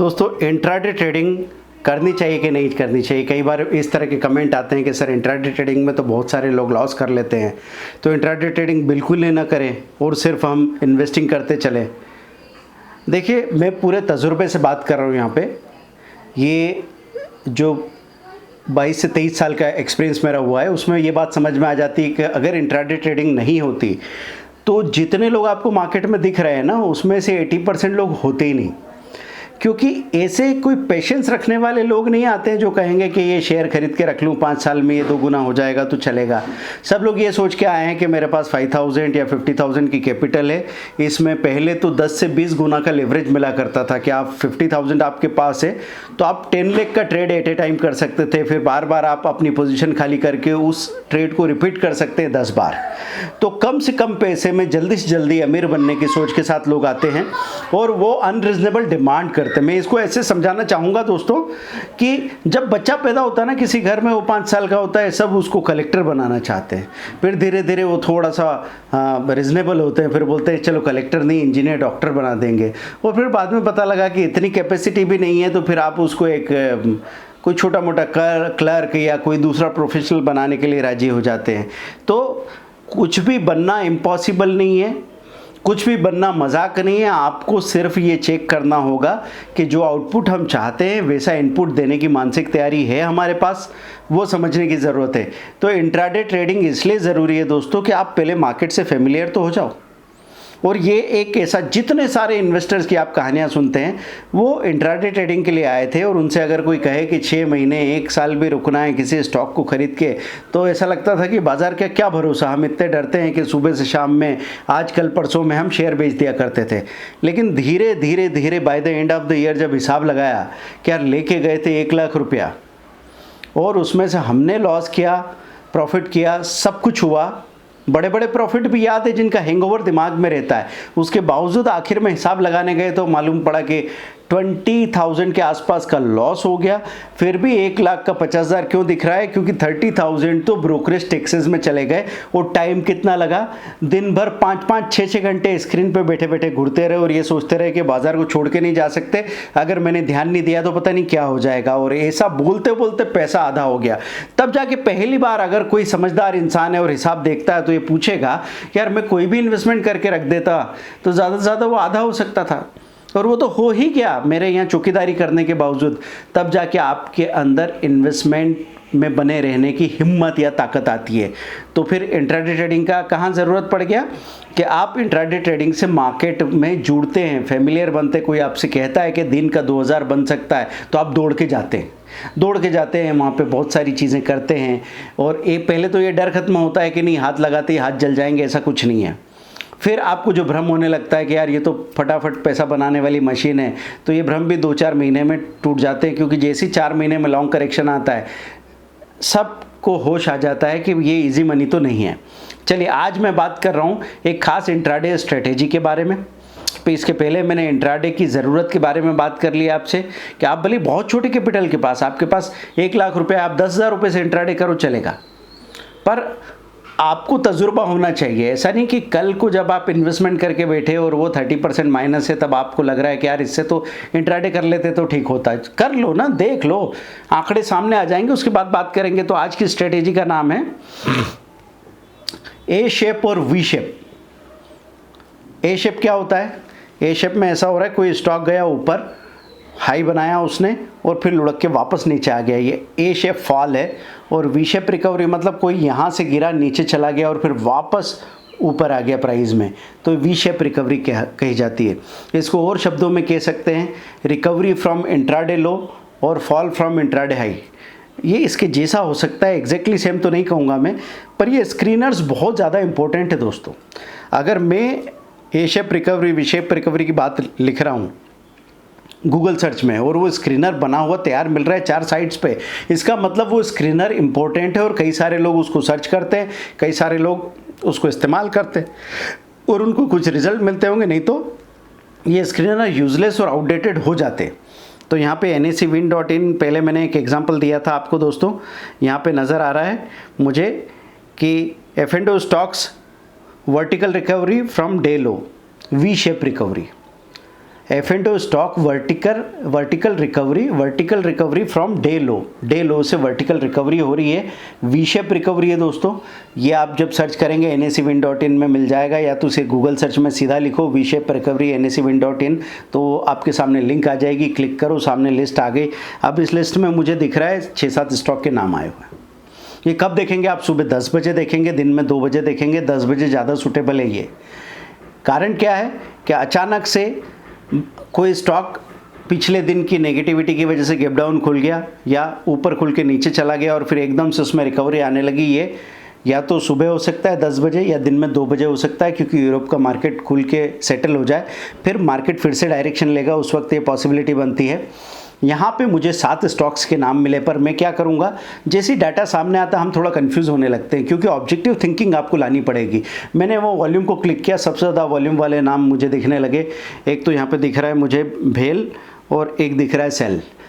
दोस्तों intraday trading करनी चाहिए कि नहीं करनी चाहिए। कई बार इस तरह के कमेंट आते हैं कि सर इंट्राडे ट्रेडिंग में तो बहुत सारे लोग लॉस कर लेते हैं, तो इंट्राडे ट्रेडिंग बिल्कुल ही ना करें और सिर्फ हम इन्वेस्टिंग करते चलें। देखिए, मैं पूरे तजुर्बे से बात कर रहा हूँ यहाँ पे। ये जो 22 से 23 साल का एक्सपीरियंस मेरा हुआ है, उसमें ये बात समझ में आ जाती है कि अगर इंट्राडे ट्रेडिंग नहीं होती तो जितने लोग आपको मार्केट में दिख रहे हैं ना, उसमें से 80% लोग होते ही नहीं। क्योंकि ऐसे कोई पेशेंस रखने वाले लोग नहीं आते हैं जो कहेंगे कि ये शेयर खरीद के रख लूँ, 5 साल में ये 2 गुना हो जाएगा तो चलेगा। सब लोग ये सोच के आए हैं कि मेरे पास 5000 या 50,000 की कैपिटल है, इसमें पहले तो 10 से 20 गुना का लेवरेज मिला करता था कि आप 50,000 आपके पास है तो आप 10 लाख का ट्रेड एट ए टाइम कर सकते थे। फिर बार बार आप अपनी पोजीशन खाली करके उस ट्रेड को रिपीट कर सकते हैं 10 बार। तो कम से कम पैसे में जल्दी से जल्दी अमीर बनने की सोच के साथ लोग आते हैं और वो अनरीजनेबल डिमांड करते हैं। मैं इसको ऐसे समझाना चाहूँगा दोस्तों कि जब बच्चा पैदा होता है ना किसी घर में, वो 5 साल का होता है, सब उसको कलेक्टर बनाना चाहते हैं। फिर धीरे धीरे वो थोड़ा सा रिजनेबल होते हैं, फिर बोलते हैं चलो कलेक्टर नहीं, इंजीनियर डॉक्टर बना देंगे। और फिर बाद में पता लगा कि इतनी कैपेसिटी भी नहीं है, तो फिर आप उसको एक कोई छोटा मोटा क्लर्क या कोई दूसरा प्रोफेशनल बनाने के लिए राजी हो जाते हैं। तो कुछ भी बनना इम्पॉसिबल नहीं है, कुछ भी बनना मजाक नहीं है। आपको सिर्फ ये चेक करना होगा कि जो आउटपुट हम चाहते हैं वैसा इनपुट देने की मानसिक तैयारी है हमारे पास, वो समझने की ज़रूरत है। तो इंट्राडे ट्रेडिंग इसलिए ज़रूरी है दोस्तों कि आप पहले मार्केट से फेमिलियर तो हो जाओ। और ये एक ऐसा, जितने सारे इन्वेस्टर्स की आप कहानियाँ सुनते हैं वो इंट्राडे ट्रेडिंग के लिए आए थे, और उनसे अगर कोई कहे कि 6 महीने 1 साल भी रुकना है किसी स्टॉक को खरीद के, तो ऐसा लगता था कि बाज़ार का क्या भरोसा। हम इतने डरते हैं कि सुबह से शाम में, आज कल परसों में हम शेयर बेच दिया करते थे। लेकिन धीरे धीरे धीरे by the end of the year जब हिसाब लगाया कि यार लेके गए थे 1 लाख रुपया और उसमें से हमने लॉस किया, प्रॉफिट किया, सब कुछ हुआ। बड़े बड़े प्रॉफिट भी याद है जिनका हैंगओवर दिमाग में रहता है। उसके बावजूद आखिर में हिसाब लगाने गए तो मालूम पड़ा कि 20,000 के आसपास का लॉस हो गया। फिर भी 1 लाख का 50,000 क्यों दिख रहा है? क्योंकि 30,000 तो ब्रोकरेज टैक्सेस में चले गए। और टाइम कितना लगा? दिन भर 5-5, 6-6 घंटे स्क्रीन पे बैठे बैठे घुरते रहे और ये सोचते रहे कि बाजार को छोड़ के नहीं जा सकते, अगर मैंने ध्यान नहीं दिया तो पता नहीं क्या हो जाएगा। और ऐसा बोलते बोलते पैसा आधा हो गया। तब जाके पहली बार अगर कोई समझदार इंसान है और हिसाब देखता है तो ये पूछेगा यार मैं कोई भी इन्वेस्टमेंट करके रख देता तो ज़्यादा से ज़्यादा वो आधा हो सकता था, और वो तो हो ही गया मेरे यहाँ चौकीदारी करने के बावजूद। तब जाके आपके अंदर इन्वेस्टमेंट में बने रहने की हिम्मत या ताकत आती है। तो फिर इंट्राडे ट्रेडिंग का कहाँ ज़रूरत पड़ गया कि आप इंट्राडे ट्रेडिंग से मार्केट में जुड़ते हैं, फेमिलियर बनते। कोई आपसे कहता है कि दिन का 2000 बन सकता है तो आप दौड़ के जाते हैं, वहाँ पे बहुत सारी चीज़ें करते हैं। और पहले तो ये डर खत्म होता है कि नहीं हाथ लगाते ही हाथ जल जाएंगे, ऐसा कुछ नहीं है। फिर आपको जो भ्रम होने लगता है कि यार ये तो फटाफट पैसा बनाने वाली मशीन है, तो ये भ्रम भी 2-4 महीने में टूट जाते हैं। क्योंकि जैसे ही 4 महीने में लॉन्ग करेक्शन आता है सबको होश आ जाता है कि ये इजी मनी तो नहीं है। चलिए, आज मैं बात कर रहा हूँ एक खास इंट्राडे स्ट्रेटेजी के बारे में। इसके पहले मैंने इंट्राडे की ज़रूरत के बारे में बात कर लिया आपसे कि आप भले बहुत छोटे कैपिटल के पास, आपके पास 1 लाख रुपये, आप 10,000 रुपये से इंट्राडे करो चलेगा, पर आपको तजुर्बा होना चाहिए। ऐसा नहीं कि कल को जब आप इन्वेस्टमेंट करके बैठे और वो 30% माइनस है तब आपको लग रहा है कि यार इससे तो इंट्राडे कर लेते तो ठीक होता है। कर लो ना, देख लो, आंकड़े सामने आ जाएंगे, उसके बाद बात करेंगे। तो आज की स्ट्रेटेजी का नाम है ए शेप और वी शेप। ए शेप क्या होता है? ए शेप में ऐसा हो रहा है कोई स्टॉक गया ऊपर, हाई बनाया उसने और फिर लुढ़क के वापस नीचे आ गया, ये ए शेप फॉल है। और वी शेप रिकवरी मतलब कोई यहाँ से गिरा, नीचे चला गया और फिर वापस ऊपर आ गया प्राइस में, तो वी शेप रिकवरी कही जाती है। इसको और शब्दों में कह सकते हैं रिकवरी फ्रॉम इंट्राडे लो और फॉल फ्रॉम इंट्राडे हाई। ये इसके जैसा हो सकता है, एग्जैक्टली सेम तो नहीं कहूँगा मैं, पर ये स्क्रीनर्स बहुत ज़्यादा इंपॉर्टेंट है दोस्तों। अगर मैं A shape recovery, V shape recovery की बात लिख रहा हूँ गूगल सर्च में और वो स्क्रीनर बना हुआ तैयार मिल रहा है 4 साइट्स पे, इसका मतलब वो स्क्रीनर इंपॉर्टेंट है और कई सारे लोग उसको सर्च करते हैं, कई सारे लोग उसको इस्तेमाल करते हैं और उनको कुछ रिजल्ट मिलते होंगे, नहीं तो ये स्क्रीनर यूजलेस और आउटडेटेड हो जाते। तो यहाँ पे NSEWIN.in पहले मैंने एक एग्जांपल दिया था आपको दोस्तों, यहाँ पे नज़र आ रहा है मुझे कि F&O stocks vertical recovery from day low, we shape recovery. F&O stock vertical recovery from day लो से वर्टिकल रिकवरी हो रही है, वी शेप रिकवरी है दोस्तों। ये आप जब सर्च करेंगे NSEWIN.in में मिल जाएगा, या तो उसे गूगल सर्च में सीधा लिखो वी शेप रिकवरी NSEWIN.in, तो आपके सामने लिंक आ जाएगी, क्लिक करो, सामने लिस्ट आ गई। अब इस लिस्ट में मुझे दिख रहा है 6-7 स्टॉक के नाम आए हुए हैं। ये कब देखेंगे आप? सुबह 10 बजे देखेंगे, दिन में 2 बजे देखेंगे। 10 बजे ज़्यादा सूटेबल है ये। कारण क्या है कि अचानक से कोई स्टॉक पिछले दिन की नेगेटिविटी की वजह से गैप डाउन खुल गया या ऊपर खुल के नीचे चला गया और फिर एकदम से उसमें रिकवरी आने लगी। ये या तो सुबह हो सकता है 10 बजे या दिन में 2 बजे हो सकता है, क्योंकि यूरोप का मार्केट खुल के सेटल हो जाए, फिर मार्केट फिर से डायरेक्शन लेगा, उस वक्त ये पॉसिबिलिटी बनती है। यहाँ पे मुझे 7 स्टॉक्स के नाम मिले, पर मैं क्या करूँगा, जैसे डाटा सामने आता हम थोड़ा कंफ्यूज होने लगते हैं, क्योंकि ऑब्जेक्टिव थिंकिंग आपको लानी पड़ेगी। मैंने वो वॉल्यूम को क्लिक किया, सबसे ज़्यादा वॉल्यूम वाले नाम मुझे दिखने लगे। एक तो यहाँ पे दिख रहा है मुझे भेल, और एक दिख रहा है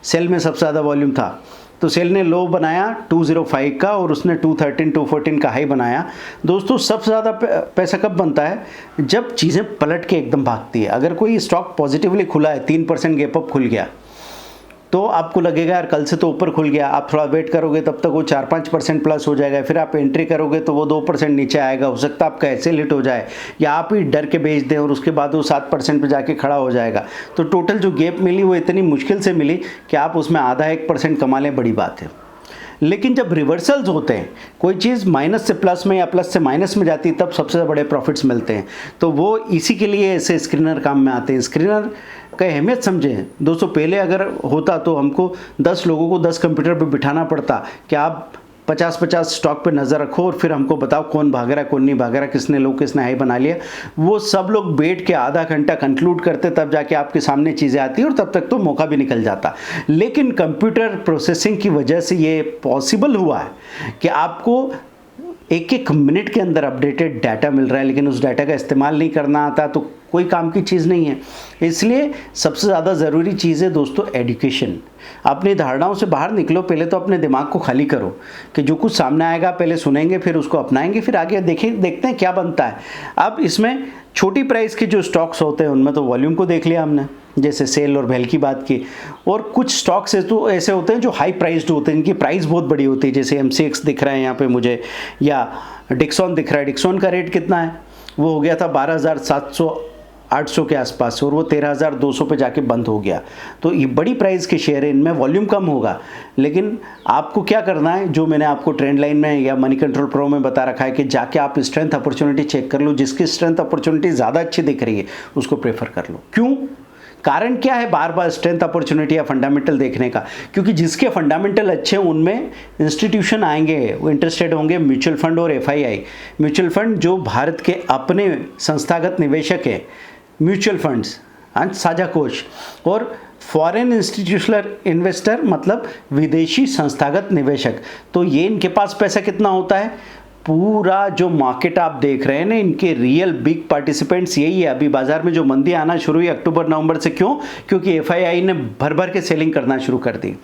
सेल में सबसे ज़्यादा वॉल्यूम था। तो सेल ने लो बनाया 205 का और उसने 213 214 का हाई बनाया। दोस्तों सबसे ज़्यादा पैसा कब बनता है? जब चीज़ें पलट के एकदम भागती है। अगर कोई स्टॉक पॉजिटिवली खुला है, 3% गैप अप खुल गया, तो आपको लगेगा यार कल से तो ऊपर खुल गया, आप थोड़ा वेट करोगे तब तक वो 4-5% प्लस हो जाएगा, फिर आप एंट्री करोगे तो वो 2% नीचे आएगा, हो सकता है आपका ऐसे हिट हो जाए या आप ही डर के बेच दें और उसके बाद वो 7% पे जाके खड़ा हो जाएगा। तो टोटल जो गैप मिली वो इतनी मुश्किल से मिली कि आप उसमें आधा 1% कमा लें, बड़ी बात है। लेकिन जब रिवर्सल्स होते हैं, कोई चीज़ माइनस से प्लस में या प्लस से माइनस में जाती है, तब सबसे बड़े प्रॉफिट्स मिलते हैं। तो वो इसी के लिए ऐसे स्क्रीनर काम में आते हैं। स्क्रीनर का अहमियत समझें दोस्तों। पहले अगर होता तो हमको 10 लोगों को 10 कंप्यूटर पे बिठाना पड़ता कि आप 50-50 स्टॉक पे नज़र रखो और फिर हमको बताओ कौन भाग रहा है कौन नहीं भाग रहा, किसने लो किसने हाई बना लिया। वो सब लोग बैठ के आधा घंटा कंक्लूड करते, तब जाके आपके सामने चीज़ें आती और तब तक तो मौका भी निकल जाता। लेकिन कंप्यूटर प्रोसेसिंग की वजह से ये पॉसिबल हुआ है कि आपको 1-1 मिनट के अंदर अपडेटेड डाटा मिल रहा है, लेकिन उस डाटा का इस्तेमाल नहीं करना आता तो कोई काम की चीज़ नहीं है। इसलिए सबसे ज़्यादा ज़रूरी चीज़ है दोस्तों एजुकेशन। अपनी धारणाओं से बाहर निकलो, पहले तो अपने दिमाग को खाली करो कि जो कुछ सामने आएगा पहले सुनेंगे, फिर उसको अपनाएंगे, फिर आगे देखते हैं क्या बनता है। अब इसमें छोटी प्राइस के जो स्टॉक्स होते हैं उनमें तो वॉल्यूम को देख लिया हमने, जैसे सेल और भेल की बात की, और कुछ स्टॉक्स तो ऐसे होते हैं जो हाई प्राइस्ड होते हैं, इनकी प्राइस बहुत बड़ी होती है, जैसे MCX दिख रहा है यहाँ पे मुझे, या डिक्सॉन दिख रहा है। डिक्सॉन का रेट कितना है? वो हो गया था 12,700-800 के आसपास और वो 13,200 पे जाके बंद हो गया। तो ये बड़ी प्राइस के शेयर है, इनमें वॉल्यूम कम होगा, लेकिन आपको क्या करना है, जो मैंने आपको ट्रेंड लाइन में या मनी कंट्रोल प्रो में बता रखा है कि जाके आप स्ट्रेंथ अपॉर्चुनिटी चेक कर लो, जिसकी स्ट्रेंथ अपॉर्चुनिटी ज़्यादा अच्छी दिख रही है उसको प्रेफर कर लो। क्यों? कारण क्या है बार बार स्ट्रेंथ अपॉर्चुनिटी या फंडामेंटल देखने का? क्योंकि जिसके फंडामेंटल अच्छे हैं उनमें इंस्टीट्यूशन आएंगे, वो इंटरेस्टेड होंगे, म्यूचुअल फंड और FII। म्यूचुअल फंड जो भारत के अपने संस्थागत निवेशक हैं, म्यूचुअल फंड्स साझा कोष, और फॉरेन इंस्टीट्यूशनल इन्वेस्टर मतलब विदेशी संस्थागत निवेशक। तो ये इनके पास पैसा कितना होता है? पूरा जो मार्केट आप देख रहे हैं ना, इनके रियल बिग पार्टिसिपेंट्स यही है। अभी बाजार में जो मंदी आना शुरू हुई अक्टूबर-नवंबर से, क्यों? क्योंकि FII ने भर भर के सेलिंग करना शुरू कर दी।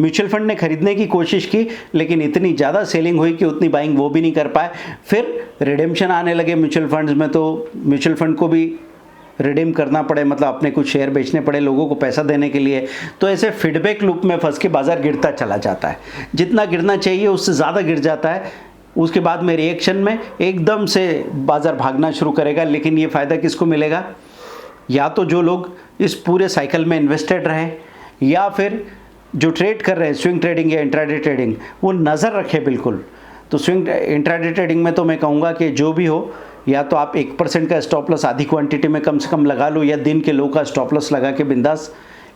म्यूचुअल फंड ने खरीदने की कोशिश की, लेकिन इतनी ज़्यादा सेलिंग हुई कि उतनी बाइंग वो भी नहीं कर पाए। फिर रिडेम्पशन आने लगे म्यूचुअल फंड्स में, तो म्यूचुअल फंड को भी रिडीम करना पड़े, मतलब अपने कुछ शेयर बेचने पड़े लोगों को पैसा देने के लिए। तो ऐसे फीडबैक लूप में फंस के बाजार गिरता चला जाता है, जितना गिरना चाहिए उससे ज़्यादा गिर जाता है। उसके बाद में रिएक्शन में एकदम से बाजार भागना शुरू करेगा। लेकिन ये फ़ायदा किसको मिलेगा? या तो जो लोग इस पूरे साइकिल में इन्वेस्टेड रहे, या फिर जो ट्रेड कर रहे हैं स्विंग ट्रेडिंग या इंट्राडे ट्रेडिंग, वो नज़र रखे बिल्कुल। तो स्विंग इंट्राडे ट्रेडिंग में तो मैं कहूँगा कि जो भी हो, या तो आप 1% का स्टॉप लॉस आधी क्वांटिटी में कम से कम लगा लो, या दिन के लो का स्टॉप लॉस लगा के बिंदास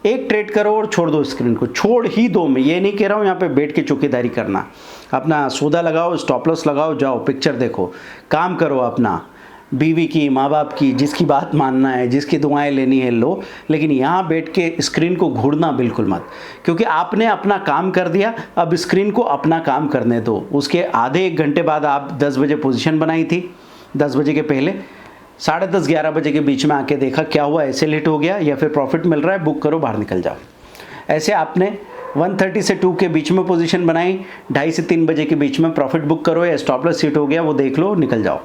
एक ट्रेड करो और छोड़ दो स्क्रीन को। छोड़ ही दो, मैं ये नहीं कह रहा हूँ यहाँ पे बैठ के चौकीदारी करना। अपना सौदा लगाओ, स्टॉप लॉस लगाओ, जाओ पिक्चर देखो, काम करो अपना, बीवी की, माँ बाप की, जिसकी बात मानना है, जिसकी दुआएं लेनी है लो। लेकिन यहाँ बैठ के स्क्रीन को घूरना बिल्कुल मत, क्योंकि आपने अपना काम कर दिया, अब स्क्रीन को अपना काम करने दो। उसके आधे 1 घंटे बाद आप 10 बजे पोजीशन बनाई थी, 10 बजे के पहले 10:30-11 बजे के बीच में आके देखा क्या हुआ, ऐसे लेट हो गया या फिर प्रॉफिट मिल रहा है, बुक करो, बाहर निकल जाओ। ऐसे आपने 1:30 से 2 के बीच में पोजीशन बनाई, 2:30 से 3 बजे के बीच में प्रॉफिट बुक करो, या स्टॉप लॉस हिट हो गया वो देख लो, निकल जाओ।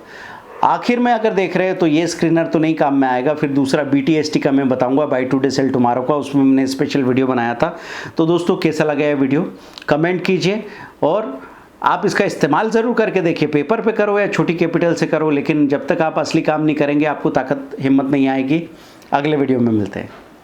आखिर में अगर देख रहे हैं तो ये स्क्रीनर तो नहीं काम में आएगा, फिर दूसरा BTST का मैं बताऊंगा, बाय टुडे सेल टुमारो का, उसमें मैंने स्पेशल वीडियो बनाया था। तो दोस्तों कैसा लगा ये वीडियो कमेंट कीजिए, और आप इसका इस्तेमाल ज़रूर करके देखिए, पेपर पे करो या छोटी कैपिटल से करो, लेकिन जब तक आप असली काम नहीं करेंगे आपको ताकत हिम्मत नहीं आएगी। अगले वीडियो में मिलते हैं।